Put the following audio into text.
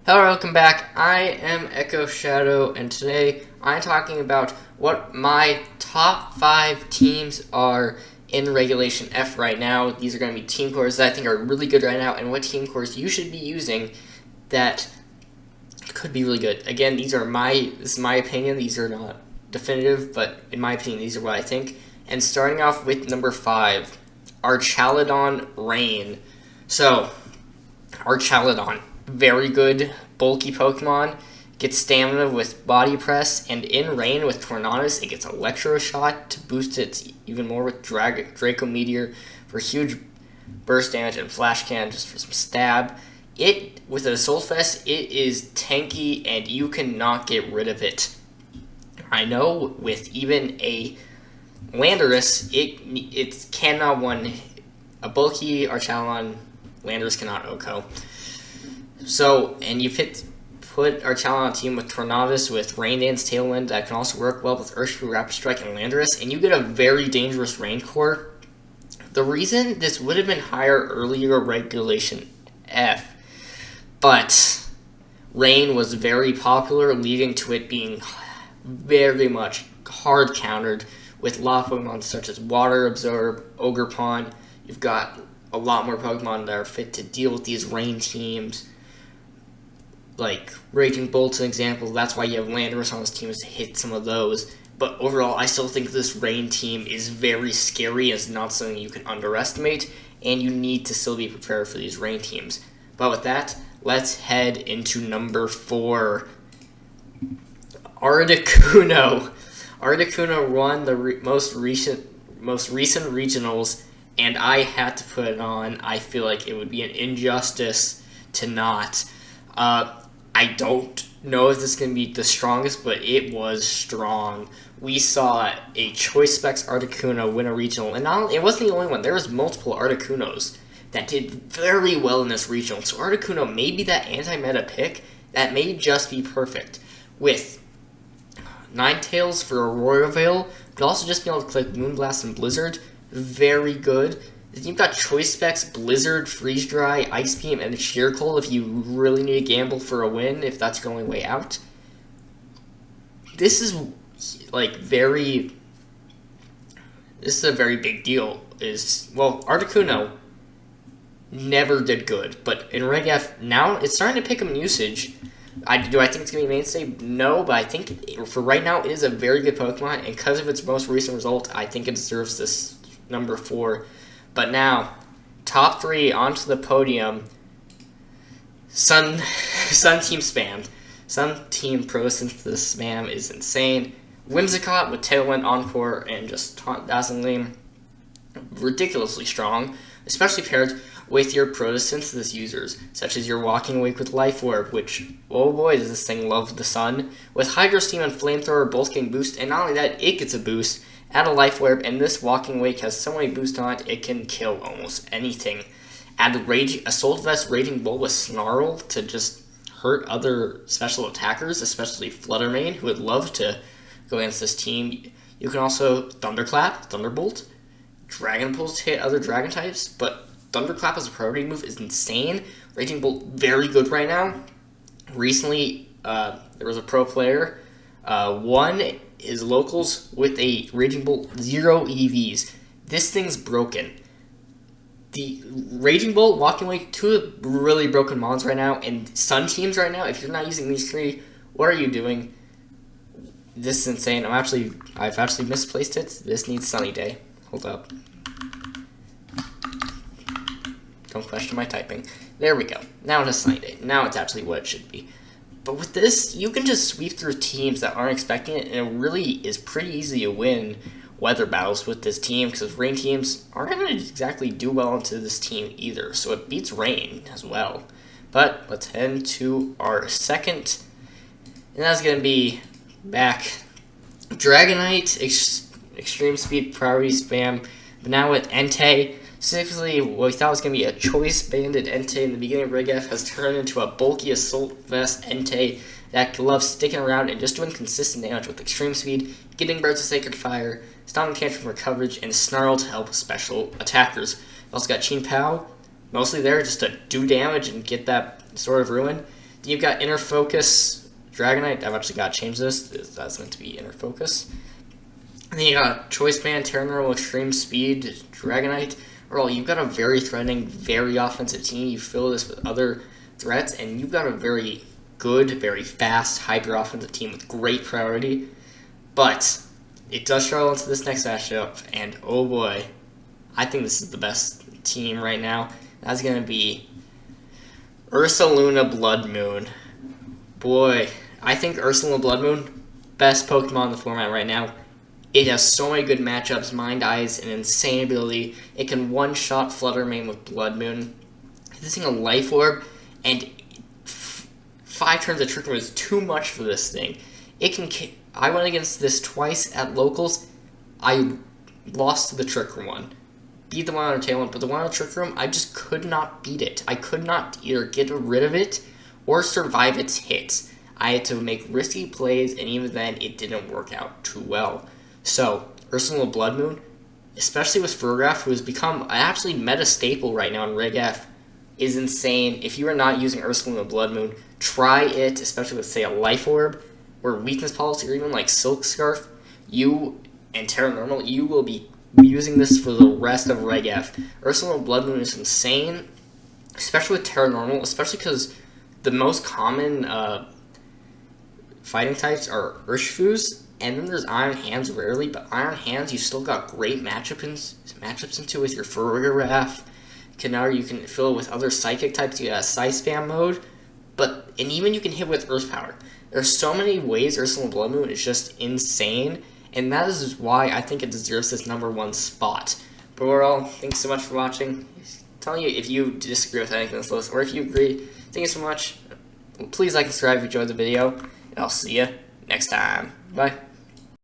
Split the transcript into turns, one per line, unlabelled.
Hello, welcome back. I am Echo Shadow, and today I'm talking about what my top 5 teams are in Regulation F right now. These are going to be team cores that I think are really good right now, and what team cores you should be using that could be really good. Again, this is my opinion. These are not definitive, but in my opinion, these are what I think. And starting off with number 5, Archaludon Rain. So, Archaludon, very good bulky Pokemon, gets stamina with Body Press, and in Rain with Tornadus, it gets Electro Shot to boost it even more with Draco Meteor for huge burst damage, and Flash Cannon just for some stab. With an Assault Vest, it is tanky, and you cannot get rid of it. I know with even a Landorus, it cannot one. A bulky Archaludon Landorus cannot OHKO. So, and you put Archaludon on a team with Tornadus, with Rain Dance, Tailwind, that can also work well with Urshifu, Rapid Strike, and Landorus, and you get a very dangerous Rain core. The reason this would have been higher earlier Regulation F, but Rain was very popular, leading to it being very much hard countered with a lot of Pokemon such as Water Absorb, Ogerpon. You've got a lot more Pokemon that are fit to deal with these Rain teams. Like Raging Bolt's an example. That's why you have Landorus on this team, is to hit some of those. But overall, I still think this Rain team is very scary. It's not something you can underestimate, and you need to still be prepared for these Rain teams. But with that, let's head into number 4. Articuno. Articuno won the most recent regionals, and I had to put it on. I feel like it would be an injustice to not. I don't know if this is going to be the strongest, but it was strong. We saw a Choice Specs Articuno win a regional, and it wasn't the only one. There was multiple Articunos that did very well in this regional. So Articuno may be that anti-meta pick that may just be perfect. With Ninetales for Aurora Veil, but also just be able to click Moonblast and Blizzard. Very good. You've got Choice Specs, Blizzard, Freeze Dry, Ice Beam, and Sheer Cold if you really need to gamble for a win, if that's your only way out. This is a very big deal. Articuno never did good, but in Reg F, now it's starting to pick up in usage. Do I think it's going to be mainstay? No, but I think for right now, it is a very good Pokemon, and because of its most recent result, I think it deserves this number 4. But now, top 3 onto the podium. Sun Team spam. Sun Team Pro, since the spam is insane. Whimsicott with Tailwind, Encore, and just Taunt Dazzling Gleam. Ridiculously strong, especially paired with your Photosynthesis users, such as your Walking Awake with Life Orb, which, oh boy, does this thing love the sun. With Hydro Steam and Flamethrower both getting boost, and not only that, it gets a boost. Add a Life Orb, and this Walking Awake has so many boosts on it, it can kill almost anything. Add Assault Vest, Raging Bolt with Snarl to just hurt other special attackers, especially Fluttermane, who would love to go against this team. You can also Thunderclap, Thunderbolt, Dragon Pulse to hit other Dragon types, but Thunderclap as a priority move is insane. Raging Bolt, very good right now. Recently, there was a pro player, won his locals with a Raging Bolt 0 EVs. This thing's broken. The Raging Bolt, Walking Awake, 2 really broken mons right now, and Sun teams right now, if you're not using these 3, what are you doing? This is insane. I've actually misplaced it. This needs Sunny Day. Hold up. Don't question my typing. There we go. Now it has Sunny Day. Now it's actually what it should be. But with this, you can just sweep through teams that aren't expecting it, and it really is pretty easy to win weather battles with this team, because Rain teams aren't going to exactly do well into this team either, so it beats Rain as well. But let's head into our second, and that's going to be back Dragonite, Extreme Speed Priority Spam, but now with Entei. Specifically, what we thought was going to be a Choice Banded Entei in the beginning of Reg F has turned into a bulky Assault Vest Entei that loves sticking around and just doing consistent damage with Extreme Speed, getting Birds of Sacred Fire, Stomping Tantrum for coverage, and Snarl to help special attackers. We also got Qin Pao, mostly there just to do damage and get that Sword of Ruin. You've got Inner Focus, Dragonite. I've actually got to change this. That's meant to be Inner Focus. And then you got Choice Band, Terra Normal, Extreme Speed, Dragonite. Earl, you've got a very threatening, very offensive team. You fill this with other threats, and you've got a very good, very fast, hyper-offensive team with great priority. But it does struggle into this next matchup, and oh boy, I think this is the best team right now. That's going to be Ursaluna Blood Moon. Boy, I think Ursaluna Blood Moon, best Pokemon in the format right now. It has so many good matchups. Mind Eye is an insane ability. It can one-shot Flutter Mane with Blood Moon. This thing a Life Orb, and 5 turns of Trick Room is too much for this thing. It can. I went against this twice at locals. I lost to the Trick Room one. Beat the one on Tail one, but the one on Trick Room, I just could not beat it. I could not either get rid of it or survive its hits. I had to make risky plays, and even then, it didn't work out too well. So, Ursaluna Blood Moon, especially with Farigiraf, who has become an absolutely meta staple right now in Rig F, is insane. If you are not using Ursaluna Blood Moon, try it, especially with, say, a Life Orb, or Weakness Policy, or even like Silk Scarf. You and Terra Normal, you will be using this for the rest of Reg F. Ursaluna Blood Moon is insane, especially with Terra Normal, especially because the most common fighting types are Urshifu's, and then there's Iron Hands rarely, but Iron Hands you still got great matchups into with your Farigiraf. Now you can fill it with other Psychic types. You got Psy Spam mode, and even you can hit with Earth Power. There's so many ways Ursaluna Blood Moon is just insane, and that is why I think it deserves this #1 spot. But overall, thanks so much for watching. Telling you if you disagree with anything in this list, or if you agree, thank you so much. Please like and subscribe if you enjoyed the video, and I'll see you next time. Bye.